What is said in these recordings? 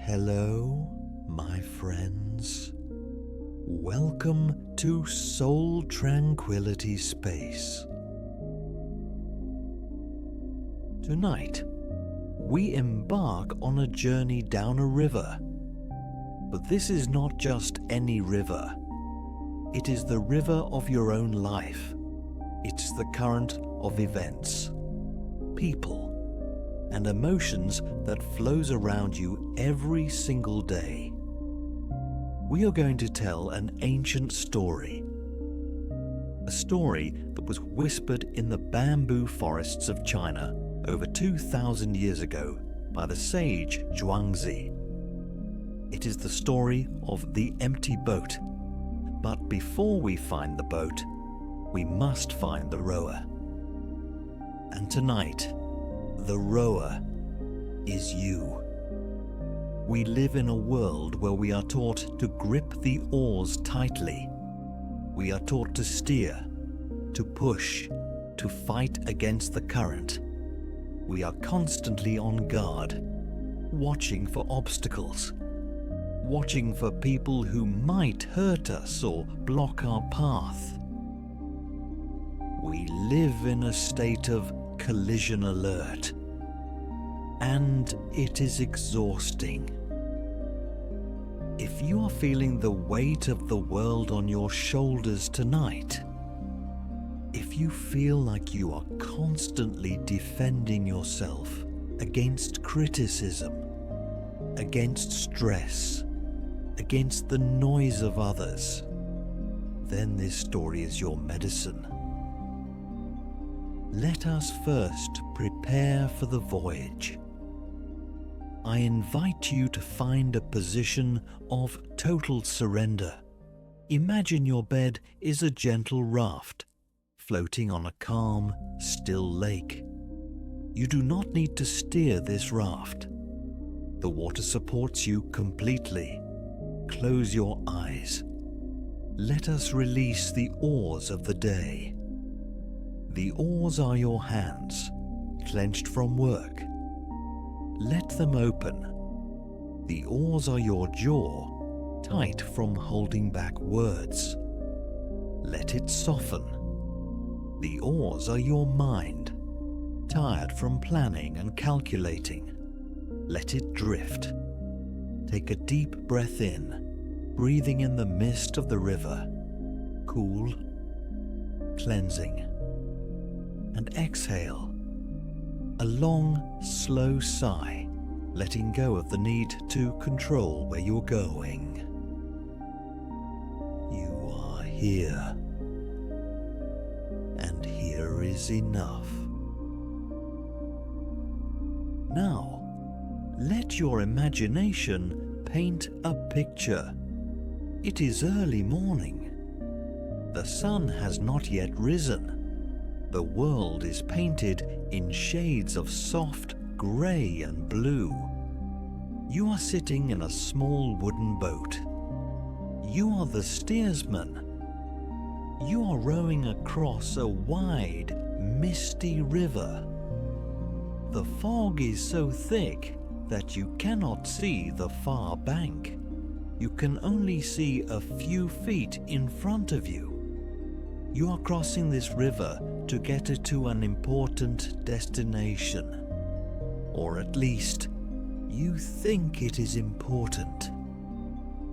Hello, my friends. Welcome to Soul Tranquility Space. Tonight, we embark on a journey down a river. But this is not just any river. It is the river of your own life. It's the current of events, people, and emotions that flows around you every single day. We are going to tell an ancient story. A story that was whispered in the bamboo forests of China over 2,000 years ago by the sage Zhuangzi. It is the story of the empty boat. But before we find the boat, we must find the rower. And tonight, the rower is you. We live in a world where we are taught to grip the oars tightly. We are taught to steer, to push, to fight against the current. We are constantly on guard, watching for obstacles, watching for people who might hurt us or block our path. We live in a state of collision alert, and it is exhausting. If you are feeling the weight of the world on your shoulders tonight, if you feel like you are constantly defending yourself against criticism, against stress, against the noise of others, then this story is your medicine. Let us first prepare for the voyage. I invite you to find a position of total surrender. Imagine your bed is a gentle raft, floating on a calm, still lake. You do not need to steer this raft. The water supports you completely. Close your eyes. Let us release the oars of the day. The oars are your hands, clenched from work. Let them open. The oars are your jaw, tight from holding back words. Let it soften. The oars are your mind, tired from planning and calculating. Let it drift. Take a deep breath in, breathing in the mist of the river, cool, cleansing. And exhale, a long, slow sigh, letting go of the need to control where you're going. You are here, and here is enough. Now, let your imagination paint a picture. It is early morning. The sun has not yet risen. The world is painted in shades of soft grey and blue. You are sitting in a small wooden boat. You are the steersman. You are rowing across a wide, misty river. The fog is so thick that you cannot see the far bank. You can only see a few feet in front of you. You are crossing this river to get to an important destination. Or at least, you think it is important.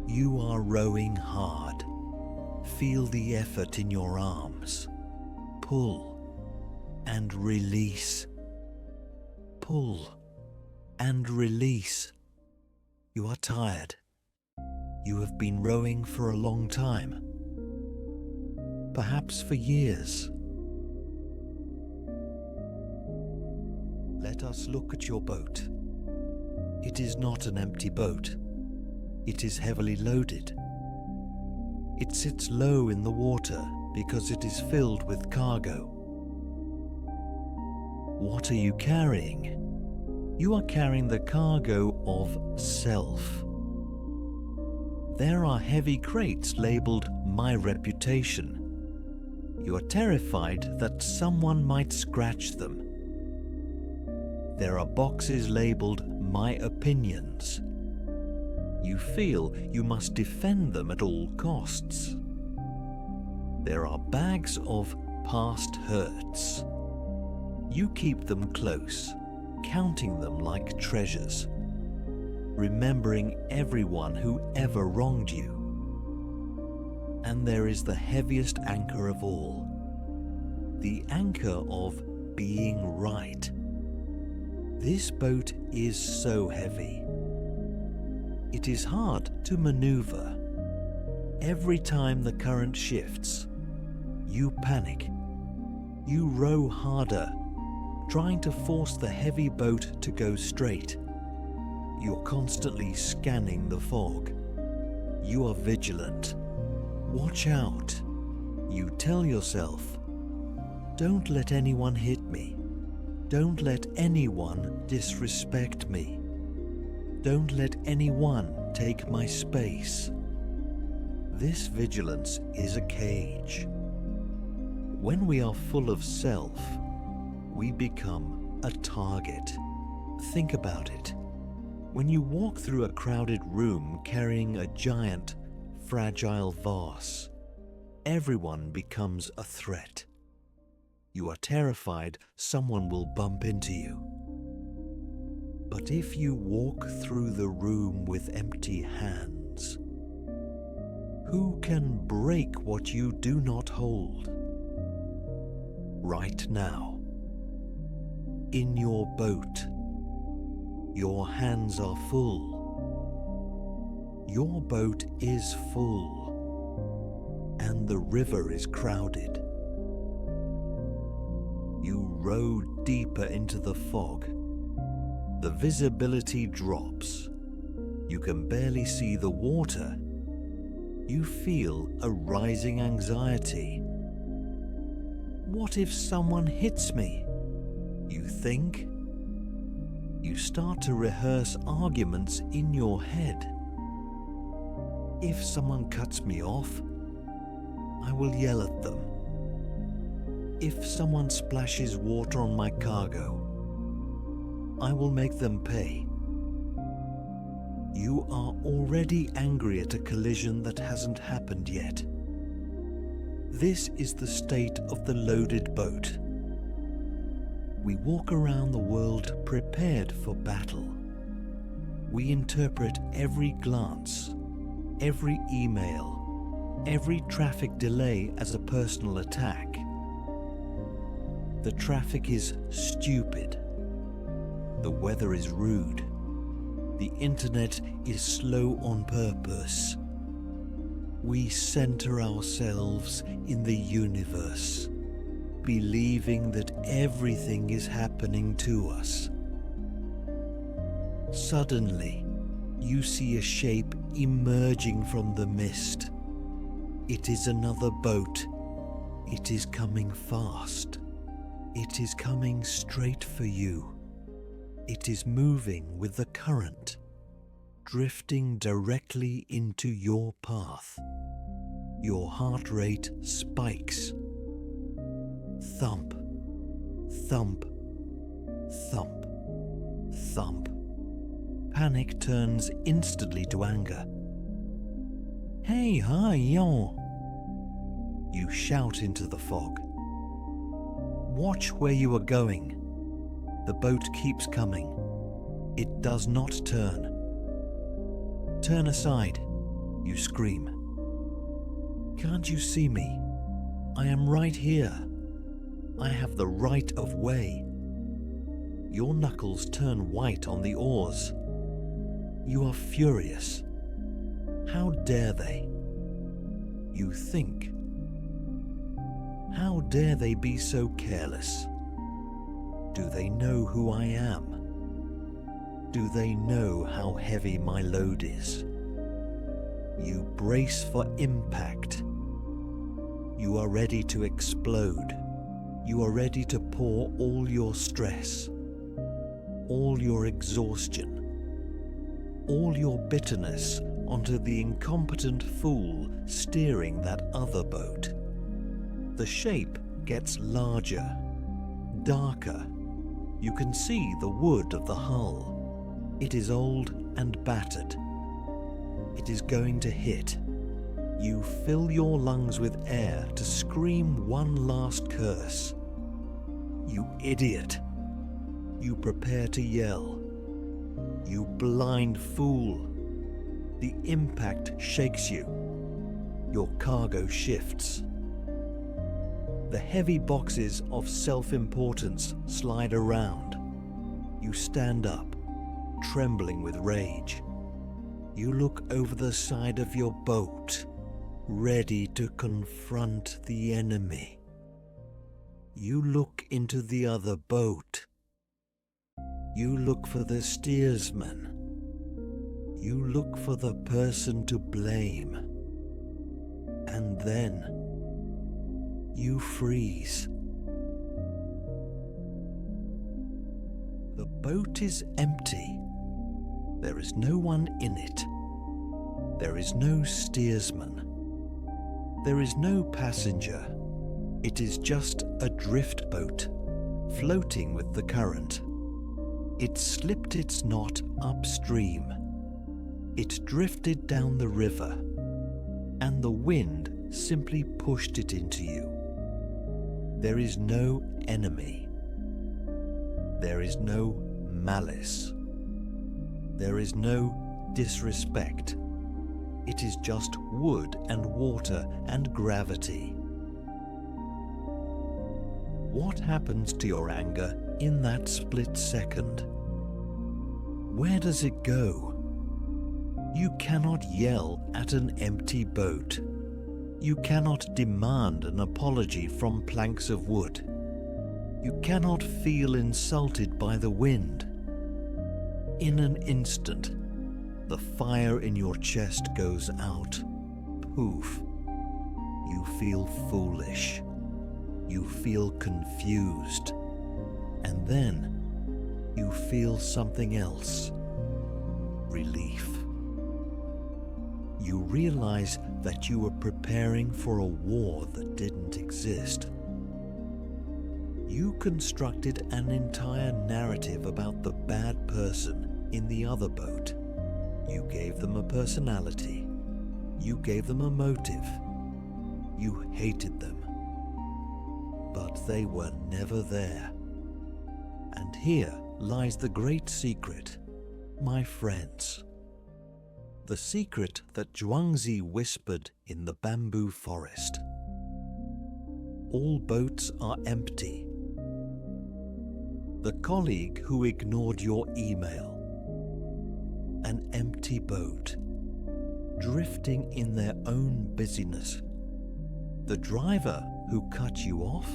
You are rowing hard. Feel the effort in your arms. Pull and release. Pull and release. You are tired. You have been rowing for a long time. Perhaps for years. Let us look at your boat. It is not an empty boat. It is heavily loaded. It sits low in the water because it is filled with cargo. What are you carrying? You are carrying the cargo of self. There are heavy crates labeled "My Reputation." You are terrified that someone might scratch them. There are boxes labeled "My Opinions." You feel you must defend them at all costs. There are bags of past hurts. You keep them close, counting them like treasures, remembering everyone who ever wronged you. And there is the heaviest anchor of all, the anchor of being right. This boat is so heavy. It is hard to maneuver. Every time the current shifts, you panic. You row harder, trying to force the heavy boat to go straight. You're constantly scanning the fog. You are vigilant. Watch out. You tell yourself, don't let anyone hit me. Don't let anyone disrespect me. Don't let anyone take my space. This vigilance is a cage. When we are full of self, we become a target. Think about it. When you walk through a crowded room carrying a giant, fragile vase, everyone becomes a threat. You are terrified someone will bump into you. But if you walk through the room with empty hands, who can break what you do not hold? Right now, in your boat, your hands are full. Your boat is full, and the river is crowded. You row deeper into the fog. The visibility drops. You can barely see the water. You feel a rising anxiety. What if someone hits me? You think. You start to rehearse arguments in your head. If someone cuts me off, I will yell at them. If someone splashes water on my cargo, I will make them pay. You are already angry at a collision that hasn't happened yet. This is the state of the loaded boat. We walk around the world prepared for battle. We interpret every glance, every email, every traffic delay as a personal attack. The traffic is stupid. The weather is rude. The internet is slow on purpose. We center ourselves in the universe, believing that everything is happening to us. Suddenly, you see a shape emerging from the mist. It is another boat. It is coming fast. It is coming straight for you. It is moving with the current, drifting directly into your path. Your heart rate spikes. Thump, thump, thump, thump. Panic turns instantly to anger. Hey, hi, yo! You shout into the fog. Watch where you are going. The boat keeps coming. It does not turn. Turn aside, you scream. Can't you see me? I am right here. I have the right of way. Your knuckles turn white on the oars. You are furious. How dare they? You think. How dare they be so careless? Do they know who I am? Do they know how heavy my load is? You brace for impact. You are ready to explode. You are ready to pour all your stress, all your exhaustion, all your bitterness onto the incompetent fool steering that other boat. The shape gets larger, darker. You can see the wood of the hull. It is old and battered. it is going to hit, you fill your lungs with air to scream one last curse. You idiot! You prepare to yell. You blind fool! The impact shakes you. Your cargo shifts. The heavy boxes of self-importance slide around. You stand up, trembling with rage. You look over the side of your boat, ready to confront the enemy. You look into the other boat. You look for the steersman. You look for the person to blame. And then you freeze. The boat is empty. There is no one in it. There is no steersman. There is no passenger. It is just a drift boat, floating with the current. It slipped its knot upstream. It drifted down the river, and the wind simply pushed it into you. There is no enemy. There is no malice. There is no disrespect. It is just wood and water and gravity. What happens to your anger in that split second? Where does it go? You cannot yell at an empty boat. You cannot demand an apology from planks of wood. You cannot feel insulted by the wind. In an instant, the fire in your chest goes out. Poof. You feel foolish. You feel confused. And then you feel something else. Relief. You realize that you were preparing for a war that didn't exist. You constructed an entire narrative about the bad person in the other boat. You gave them a personality. You gave them a motive. You hated them. But they were never there. And here lies the great secret, my friends. The secret that Zhuangzi whispered in the bamboo forest. All boats are empty. The colleague who ignored your email. An empty boat, drifting in their own busyness. The driver who cut you off.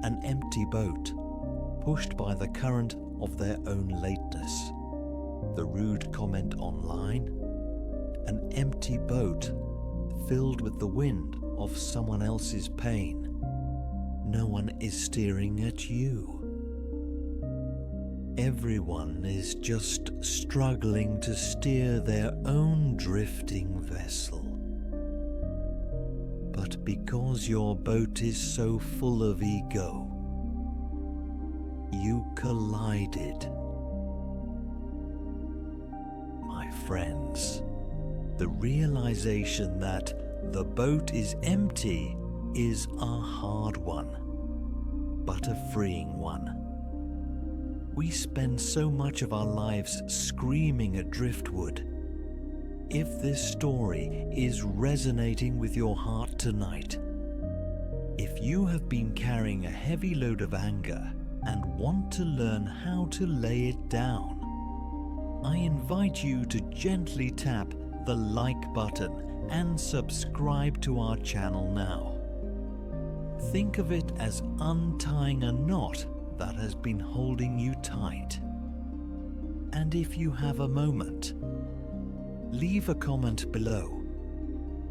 An empty boat, pushed by the current of their own lateness. The rude comment online. An empty boat, filled with the wind of someone else's pain. No one is steering at you. Everyone is just struggling to steer their own drifting vessel. But because your boat is so full of ego, you collided. My friends, the realization that the boat is empty is a hard one, but a freeing one. We spend so much of our lives screaming at driftwood. If this story is resonating with your heart tonight, if you have been carrying a heavy load of anger and want to learn how to lay it down, I invite you to gently tap the like button and subscribe to our channel now. Think of it as untying a knot that has been holding you tight. And if you have a moment, leave a comment below.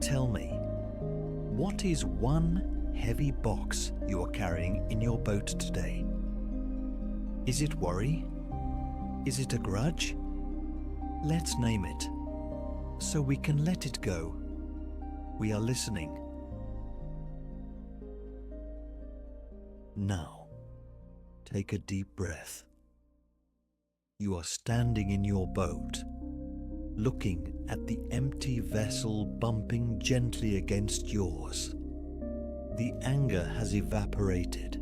Tell me, what is one heavy box you are carrying in your boat today? Is it worry? Is it a grudge? Let's name it, so we can let it go. We are listening. Now, take a deep breath. You are standing in your boat. looking at the empty vessel bumping gently against yours. The anger has evaporated,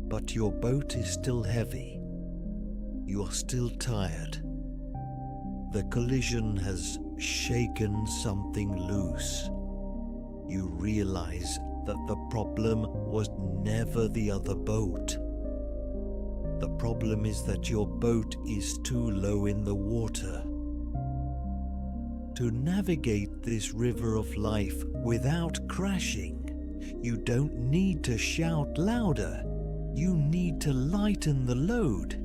but your boat is still heavy. You are still tired. The collision has shaken something loose. You realize that the problem was never the other boat. The problem is that your boat is too low in the water. To navigate this river of life without crashing, you don't need to shout louder. You need to lighten the load.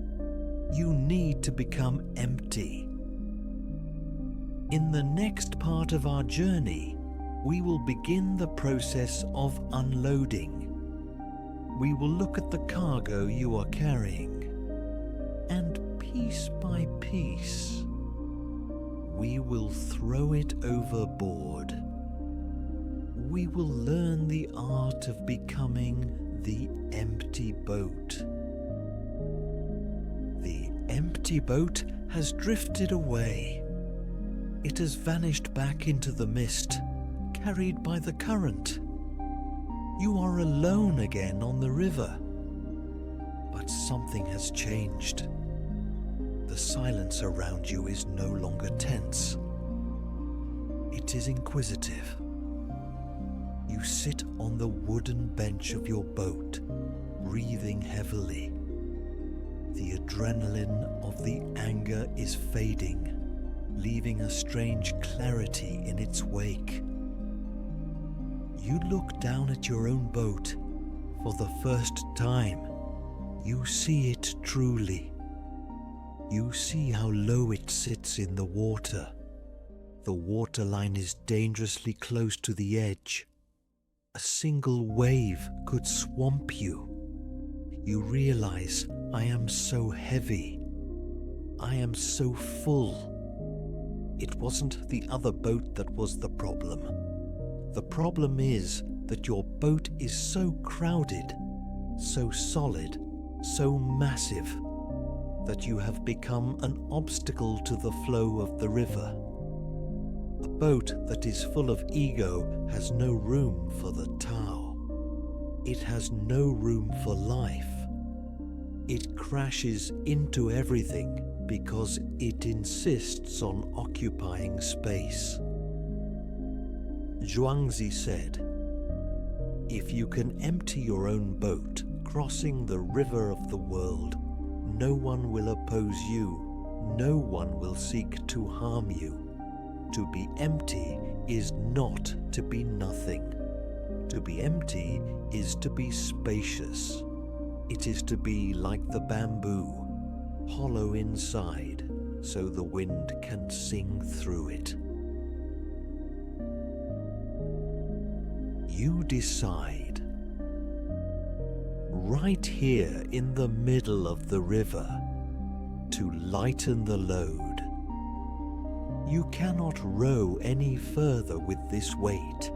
You need to become empty. In the next part of our journey, we will begin the process of unloading. We will look at the cargo you are carrying, and piece by piece, we will throw it overboard. We will learn the art of becoming the empty boat. The empty boat has drifted away. It has vanished back into the mist, carried by the current. You are alone again on the river. But something has changed. The silence around you is no longer tense. It is inquisitive. You sit on the wooden bench of your boat, breathing heavily. The adrenaline of the anger is fading, leaving a strange clarity in its wake. You look down at your own boat for the first time. You see it truly. You see how low it sits in the water. The waterline is dangerously close to the edge. A single wave could swamp you. You realize, I am so heavy. I am so full. It wasn't the other boat that was the problem. The problem is that your boat is so crowded, so solid, so massive, that you have become an obstacle to the flow of the river. A boat that is full of ego has no room for the Tao. It has no room for life. It crashes into everything because it insists on occupying space. Zhuangzi said, "If you can empty your own boat, crossing the river of the world, no one will oppose you, no one will seek to harm you. To be empty is not to be nothing. To be empty is to be spacious. It is to be like the bamboo, hollow inside, so the wind can sing through it." You decide, right here in the middle of the river, to lighten the load. You cannot row any further with this weight.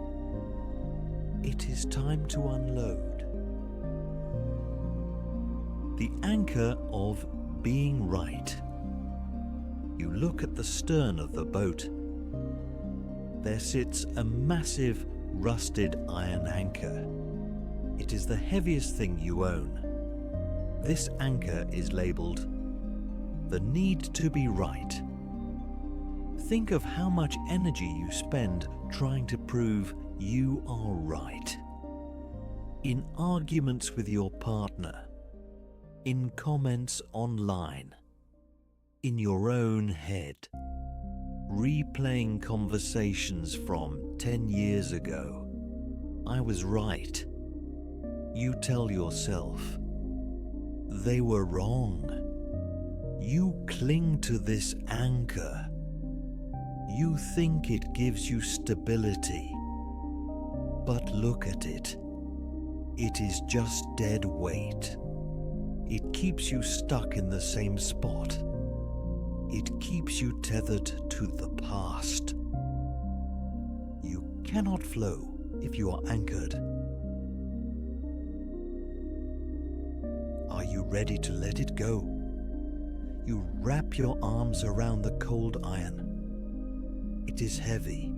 It is time to unload. The anchor of being right. You look at the stern of the boat. There sits a massive rusted iron anchor. It is the heaviest thing you own. This anchor is labeled "The Need to Be Right." Think of how much energy you spend trying to prove you are right. In arguments with your partner, in comments online, in your own head, replaying conversations from 10 years ago. I was right. You tell yourself, they were wrong. You cling to this anchor. You think it gives you stability. But look at it. It is just dead weight. It keeps you stuck in the same spot. It keeps you tethered to the past. You cannot flow if you are anchored. Are you ready to let it go? You wrap your arms around the cold iron. It is heavy.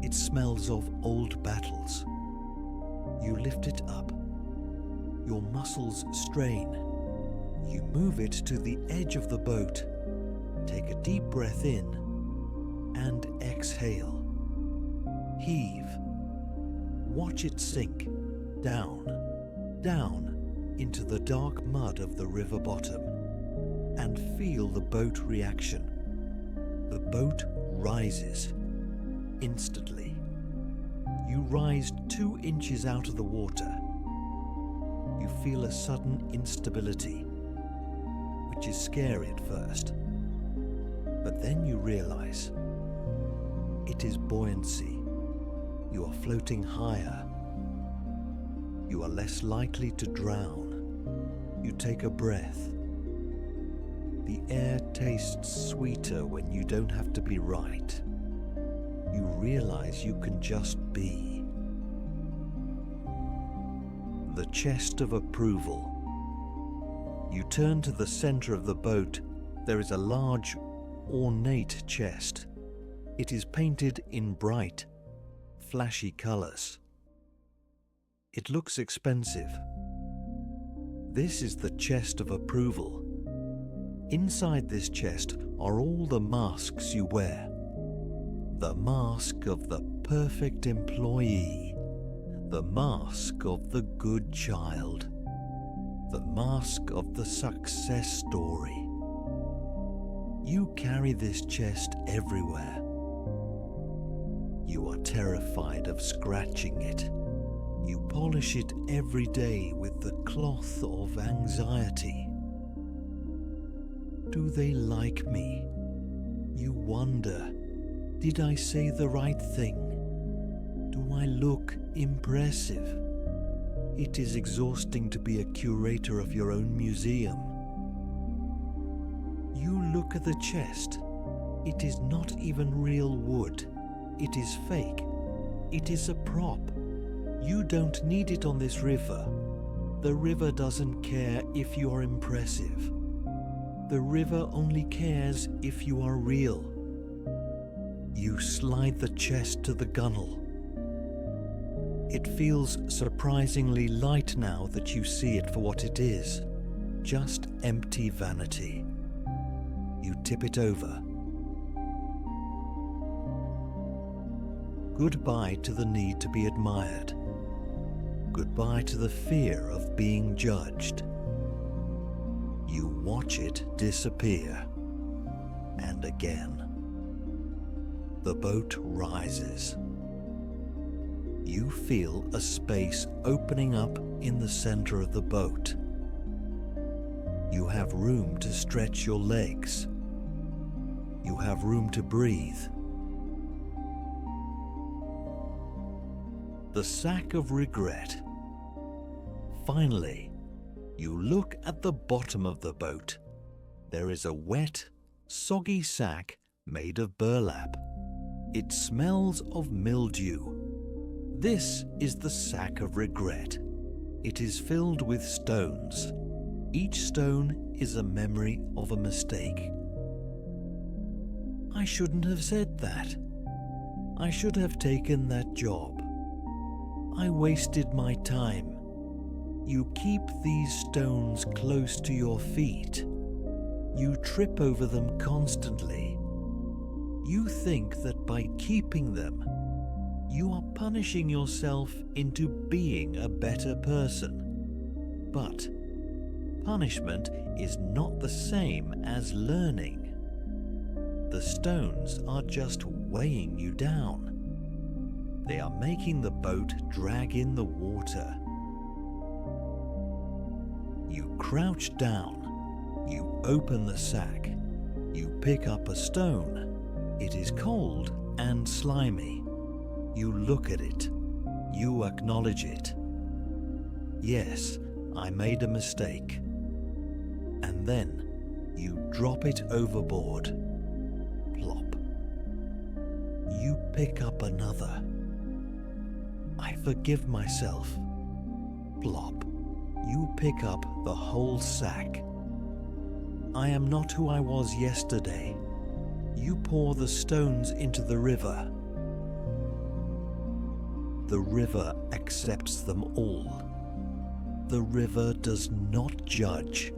It smells of old battles. You lift it up. Your muscles strain. You move it to the edge of the boat. Take a deep breath in and exhale. Heave. Watch it sink down, down into the dark mud of the river bottom, and feel the boat reaction. The boat rises instantly. You rise 2 inches out of the water. You feel a sudden instability, which is scary at first. But then you realize it is buoyancy. You are floating higher. You are less likely to drown. You take a breath. The air tastes sweeter when you don't have to be right. You realize you can just be. The chest of approval. You turn to the center of the boat. There is a large, ornate chest. It is painted in bright, flashy colors. It looks expensive. This is the chest of approval. Inside this chest are all the masks you wear. The mask of the perfect employee. The mask of the good child. The mask of the success story. You carry this chest everywhere. You are terrified of scratching it. You polish it every day with the cloth of anxiety. Do they like me? You wonder, did I say the right thing? Do I look impressive? It is exhausting to be a curator of your own museum. You look at the chest. It is not even real wood. It is fake. It is a prop. You don't need it on this river. The river doesn't care if you are impressive. The river only cares if you are real. You slide the chest to the gunwale. It feels surprisingly light now that you see it for what it is, just empty vanity. You tip it over. Goodbye to the need to be admired. Goodbye to the fear of being judged. You watch it disappear. And again. The boat rises. You feel a space opening up in the center of the boat. You have room to stretch your legs. You have room to breathe. The sack of regret. Finally, you look at the bottom of the boat. There is a wet, soggy sack made of burlap. It smells of mildew. This is the sack of regret. It is filled with stones. Each stone is a memory of a mistake. I shouldn't have said that. I should have taken that job. I wasted my time. You keep these stones close to your feet. You trip over them constantly. You think that by keeping them, you are punishing yourself into being a better person. But punishment is not the same as learning. The stones are just weighing you down. They are making the boat drag in the water. You crouch down. You open the sack. You pick up a stone. It is cold and slimy. You look at it. You acknowledge it. Yes, I made a mistake. And then you drop it overboard. Plop. You pick up another. I forgive myself. Plop. You pick up the whole sack. I am not who I was yesterday. You pour the stones into the river. The river accepts them all. The river does not judge.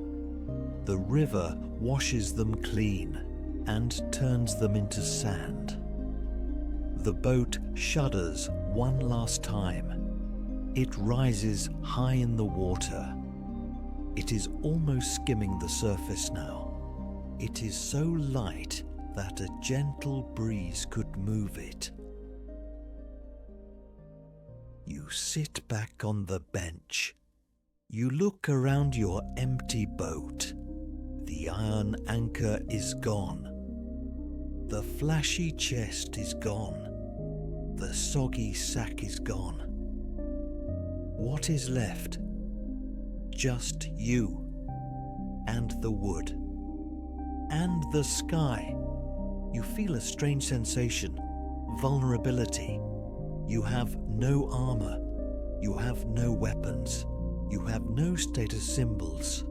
The river washes them clean and turns them into sand. The boat shudders one last time. It rises high in the water. It is almost skimming the surface now. It is so light that a gentle breeze could move it. You sit back on the bench. You look around your empty boat. The iron anchor is gone. The flashy chest is gone. The soggy sack is gone. What is left? Just you and the wood and the sky. You feel a strange sensation, vulnerability. You have no armor. You have no weapons. You have no status symbols.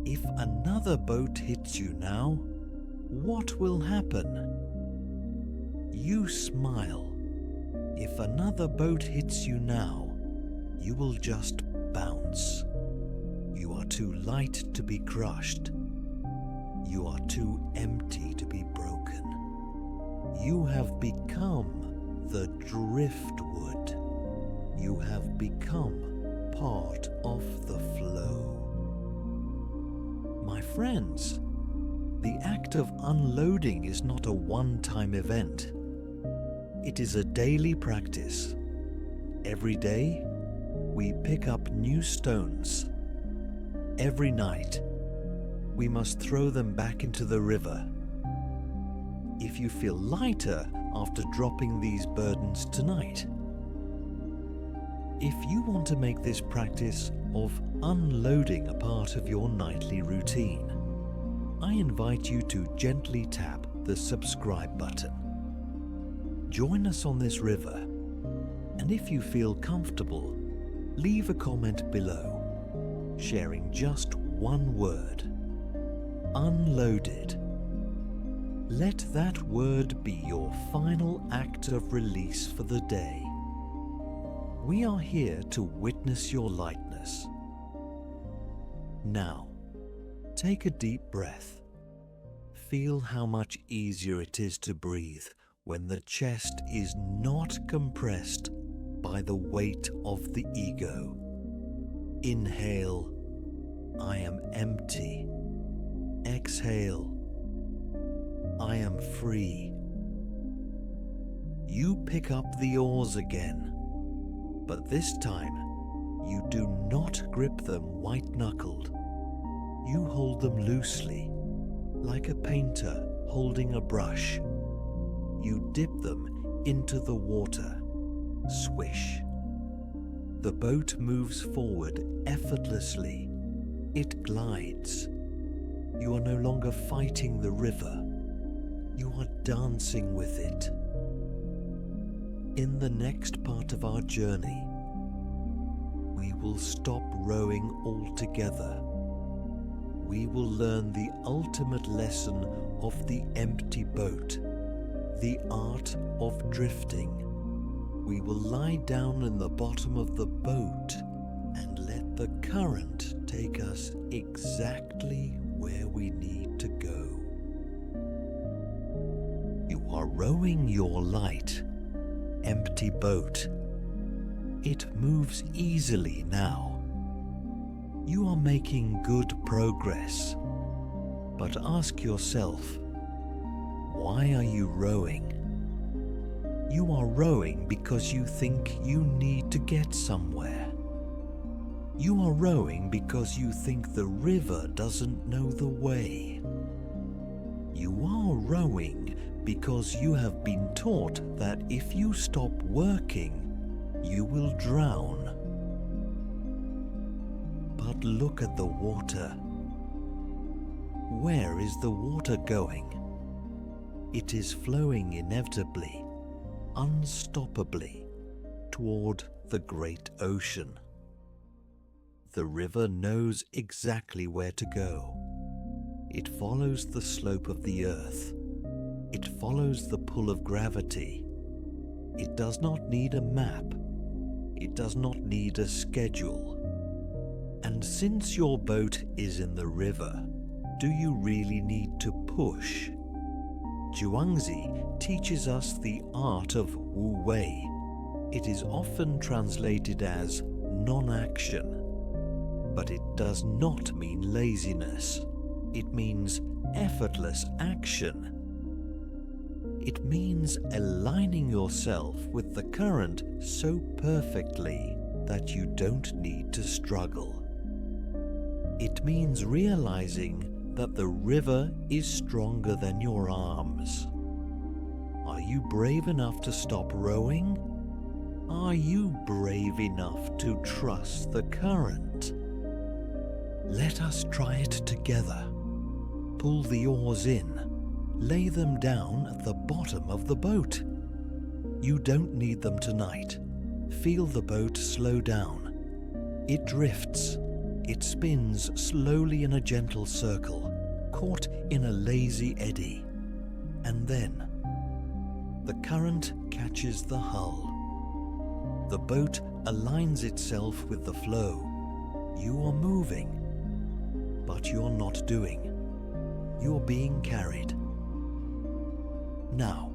If another boat hits you now, what will happen? You smile. If another boat hits you now, you will just bounce. You are too light to be crushed. You are too empty to be broken. You have become the driftwood. You have become part of the flow. My friends, the act of unloading is not a one-time event. It is a daily practice. Every day, we pick up new stones. Every night, we must throw them back into the river. If you feel lighter after dropping these burdens tonight, if you want to make this practice of unloading a part of your nightly routine, I invite you to gently tap the subscribe button. Join us on this river, and if you feel comfortable, leave a comment below, sharing just one word: unloaded. Let that word be your final act of release for the day. We are here to witness your lightness. Now, take a deep breath. Feel how much easier it is to breathe when the chest is not compressed by the weight of the ego. Inhale, I am empty. Exhale, I am free. You pick up the oars again, but this time you do not grip them white-knuckled. You hold them loosely, like a painter holding a brush. You dip them into the water. Swish. The boat moves forward effortlessly. It glides. You are no longer fighting the river. You are dancing with it. In the next part of our journey, we will stop rowing altogether. We will learn the ultimate lesson of the empty boat, the art of drifting. We will lie down in the bottom of the boat and let the current take us exactly where we need to go. You are rowing your light, empty boat. It moves easily now. You are making good progress. But ask yourself, why are you rowing? You are rowing because you think you need to get somewhere. You are rowing because you think the river doesn't know the way. You are rowing because you have been taught that if you stop working, you will drown. But look at the water. Where is the water going? It is flowing inevitably, unstoppably, toward the great ocean. The river knows exactly where to go. It follows the slope of the earth. It follows the pull of gravity. It does not need a map. It does not need a schedule. And since your boat is in the river, do you really need to push? Zhuangzi teaches us the art of Wu Wei. It is often translated as non-action, but it does not mean laziness. It means effortless action. It means aligning yourself with the current so perfectly that you don't need to struggle. It means realizing that the river is stronger than your arms. Are you brave enough to stop rowing? Are you brave enough to trust the current? Let us try it together. Pull the oars in. Lay them down at the bottom of the boat. You don't need them tonight. Feel the boat slow down. It drifts. It spins slowly in a gentle circle, caught in a lazy eddy. And then, the current catches the hull. The boat aligns itself with the flow. You are moving, but you're not doing. You're being carried. Now,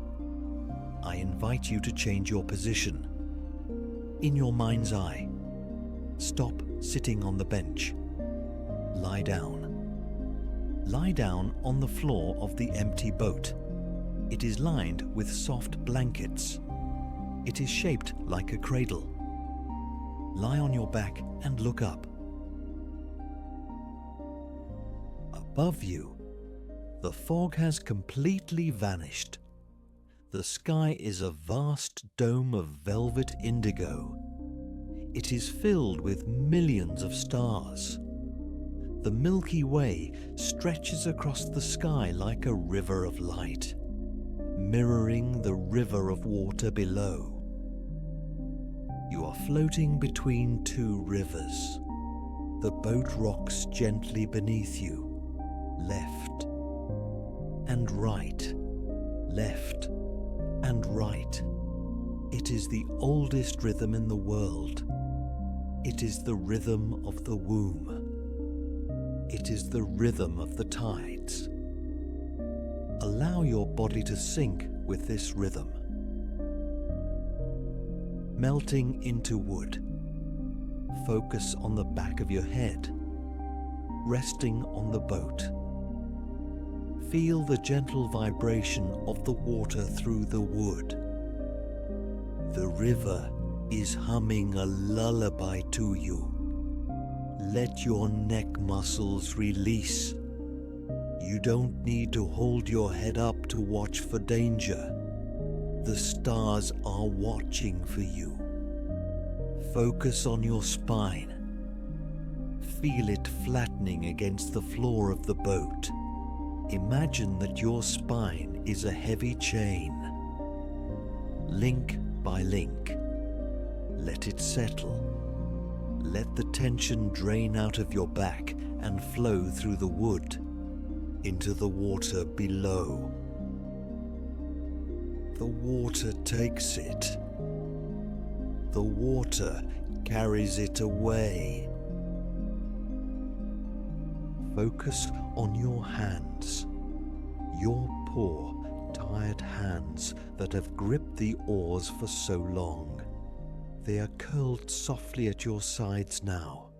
I invite you to change your position. In your mind's eye, stop sitting on the bench. Lie down. Lie down on the floor of the empty boat. It is lined with soft blankets. It is shaped like a cradle. Lie on your back and look up. Above you, the fog has completely vanished. The sky is a vast dome of velvet indigo. It is filled with millions of stars. The Milky Way stretches across the sky like a river of light, mirroring the river of water below. You are floating between two rivers. The boat rocks gently beneath you, left and right, left and right. It is the oldest rhythm in the world. It is the rhythm of the womb. It is the rhythm of the tides. Allow your body to sync with this rhythm. Melting into wood. Focus on the back of your head, resting on the boat. Feel the gentle vibration of the water through the wood. The river is humming a lullaby to you. Let your neck muscles release. You don't need to hold your head up to watch for danger. The stars are watching for you. Focus on your spine. Feel it flattening against the floor of the boat. Imagine that your spine is a heavy chain. Link by link. Let it settle. Let the tension drain out of your back and flow through the wood into the water below. The water takes it. The water carries it away. Focus on your hands, your poor, tired hands that have gripped the oars for so long. They are curled softly at your sides now,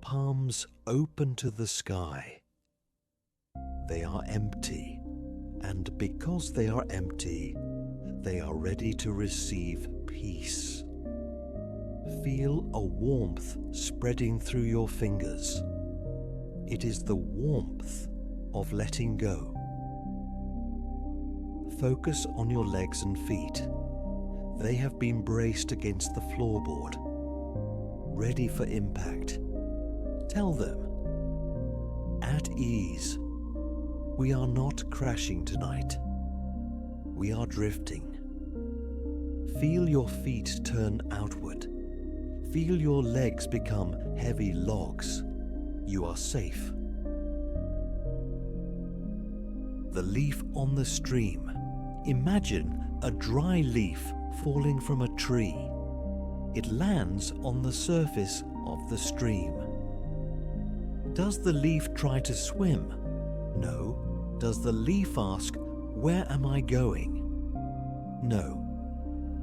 palms open to the sky. They are empty, and because they are empty, they are ready to receive peace. Feel a warmth spreading through your fingers. It is the warmth of letting go. Focus on your legs and feet. They have been braced against the floorboard, ready for impact. Tell them, at ease. We are not crashing tonight. We are drifting. Feel your feet turn outward. Feel your legs become heavy logs. You are safe. the leaf on the stream. Imagine a dry leaf falling from a tree. It lands on the surface of the stream. Does the leaf try to swim? No. Does the leaf ask, "Where am I going?" No.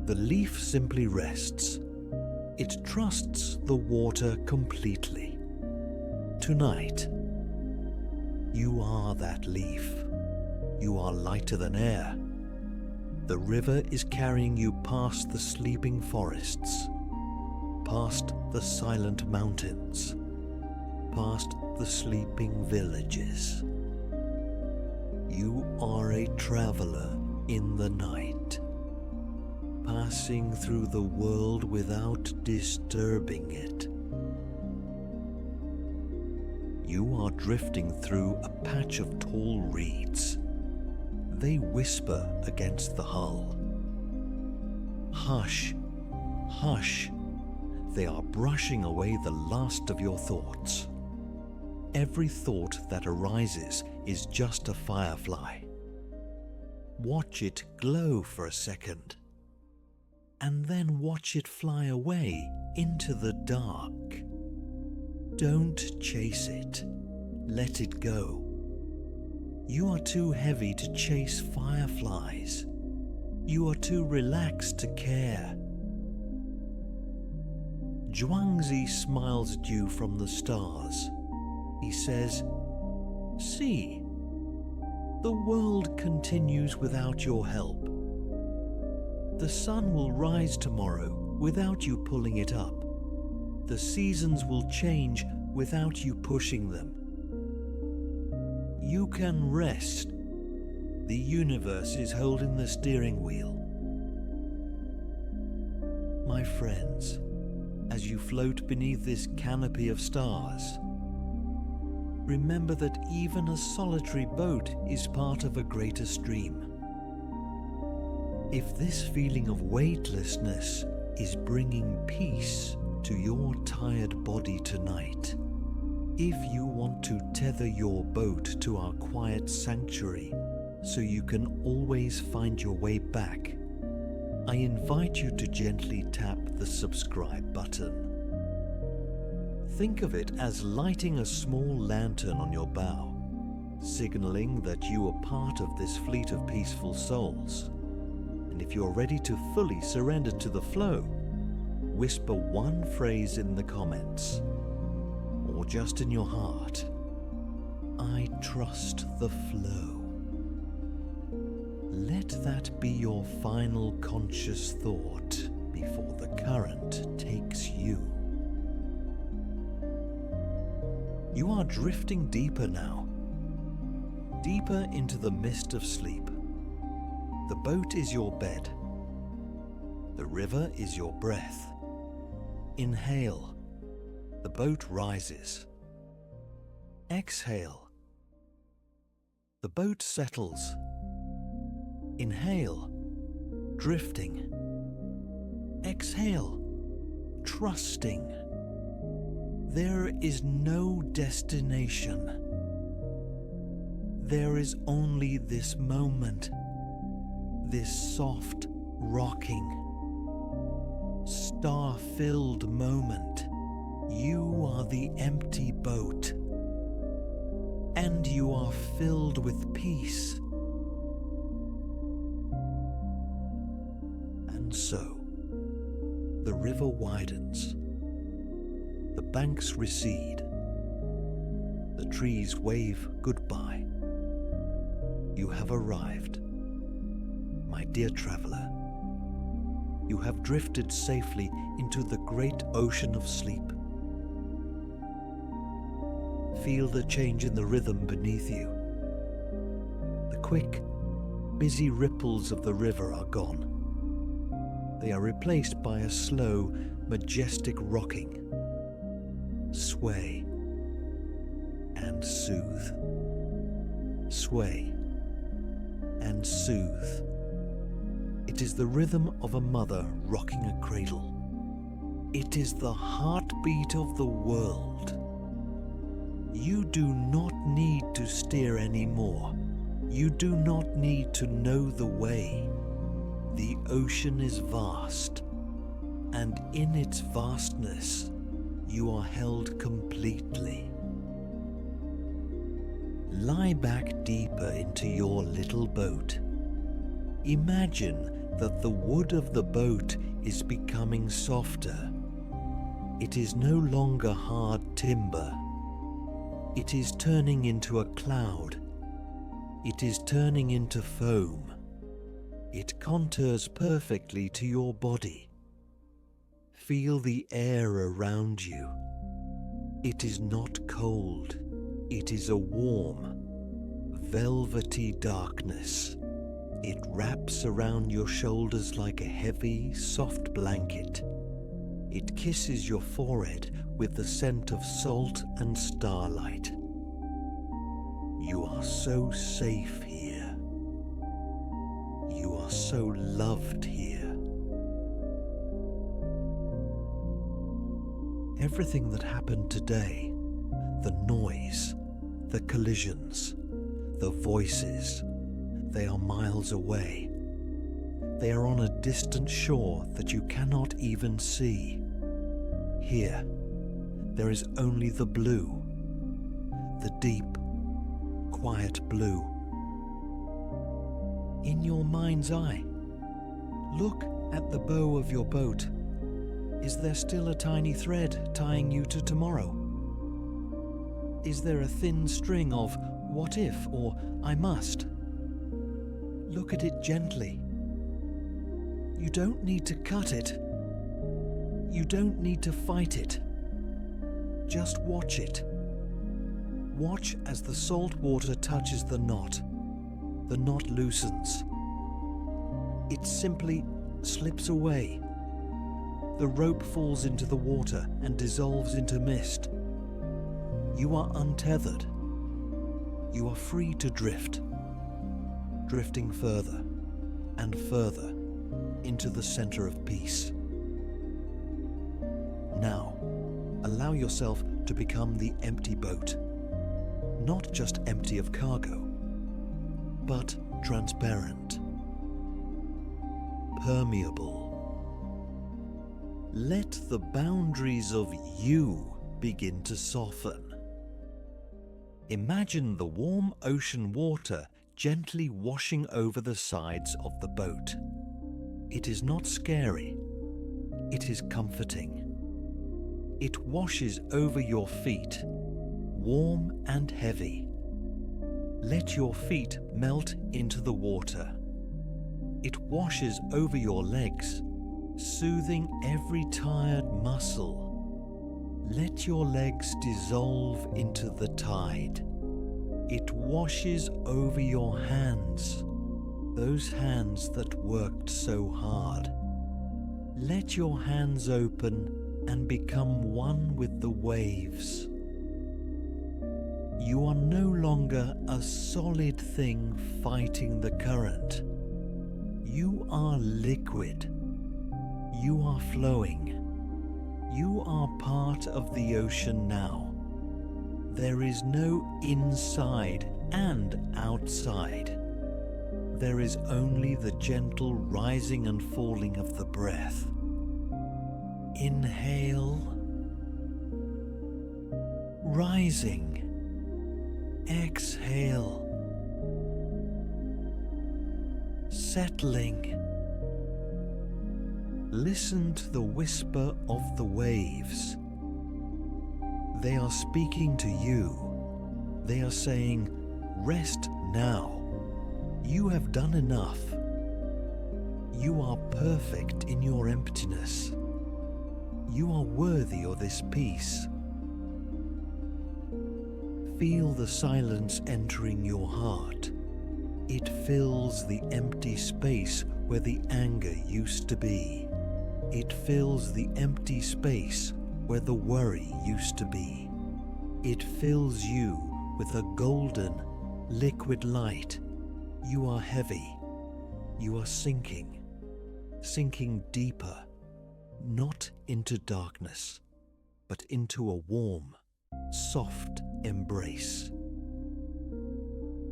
The leaf simply rests. It trusts the water completely. Tonight, you are that leaf. You are lighter than air. The river is carrying you past the sleeping forests, past the silent mountains, past the sleeping villages. You are a traveler in the night, passing through the world without disturbing it. You are drifting through a patch of tall reeds. They whisper against the hull. Hush, hush. They are brushing away the last of your thoughts. Every thought that arises is just a firefly. Watch it glow for a second, and then watch it fly away into the dark. Don't chase it. Let it go. You are too heavy to chase fireflies. You are too relaxed to care. Zhuangzi smiles at you from the stars. He says, "See, the world continues without your help. The sun will rise tomorrow without you pulling it up. The seasons will change without you pushing them. You can rest. The universe is holding the steering wheel." My friends, as you float beneath this canopy of stars, remember that even a solitary boat is part of a greater stream. If this feeling of weightlessness is bringing peace to your tired body tonight, if you want to tether your boat to our quiet sanctuary so you can always find your way back, I invite you to gently tap the subscribe button. Think of it as lighting a small lantern on your bow, signaling that you are part of this fleet of peaceful souls. And if you're ready to fully surrender to the flow, whisper one phrase in the comments, or just in your heart: "I trust the flow." Let that be your final conscious thought before the current takes you. You are drifting deeper now, deeper into the mist of sleep. The boat is your bed. The river is your breath. Inhale. The boat rises. Exhale. The boat settles. Inhale, drifting. Exhale, trusting. There is no destination. There is only this moment, this soft, rocking, star-filled moment. You are the empty boat, and you are filled with peace. And so, the river widens, the banks recede, the trees wave goodbye. You have arrived, my dear traveler. You have drifted safely into the great ocean of sleep. Feel the change in the rhythm beneath you. The quick, busy ripples of the river are gone. They are replaced by a slow, majestic rocking. Sway and soothe. Sway and soothe. It is the rhythm of a mother rocking a cradle. It is the heartbeat of the world. You do not need to steer anymore. You do not need to know the way. The ocean is vast, and in its vastness, you are held completely. Lie back deeper into your little boat. Imagine that the wood of the boat is becoming softer. It is no longer hard timber. It is turning into a cloud. It is turning into foam. It contours perfectly to your body. Feel the air around you. It is not cold. It is a warm, velvety darkness. It wraps around your shoulders like a heavy, soft blanket. It kisses your forehead with the scent of salt and starlight. You are so safe here. You are so loved here. Everything that happened today, the noise, the collisions, the voices, they are miles away. They are on a distant shore that you cannot even see. Here, there is only the blue, the deep, quiet blue. In your mind's eye, look at the bow of your boat. Is there still a tiny thread tying you to tomorrow? Is there a thin string of what if or I must? Look at it gently. You don't need to cut it. You don't need to fight it. Just watch it. Watch as the salt water touches the knot. The knot loosens. It simply slips away. The rope falls into the water and dissolves into mist. You are untethered. You are free to drift, drifting further and further into the center of peace. Now, allow yourself to become the empty boat, not just empty of cargo, but transparent, permeable. Let the boundaries of you begin to soften. Imagine the warm ocean water gently washing over the sides of the boat. It is not scary. It is comforting. It washes over your feet, warm and heavy. Let your feet melt into the water. It washes over your legs, soothing every tired muscle. Let your legs dissolve into the tide. It washes over your hands, those hands that worked so hard. Let your hands open and become one with the waves. You are no longer a solid thing fighting the current. You are liquid. You are flowing. You are part of the ocean now. There is no inside and outside. There is only the gentle rising and falling of the breath. Inhale, rising. Exhale, settling. Listen to the whisper of the waves. They are speaking to you. They are saying, rest now. You have done enough. You are perfect in your emptiness. You are worthy of this peace. Feel the silence entering your heart. It fills the empty space where the anger used to be. It fills the empty space where the worry used to be. It fills you with a golden, liquid light. You are heavy. You are sinking deeper, not into darkness, but into a warm, soft embrace.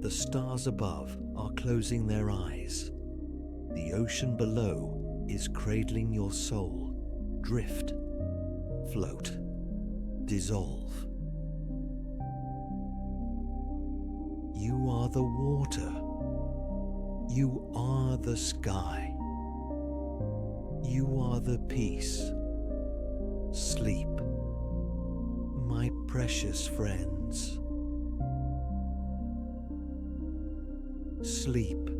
The stars above are closing their eyes. The ocean below is cradling your soul. Drift, float, dissolve. You are the water. You are the sky. You are the peace. Sleep, my precious friends. Sleep.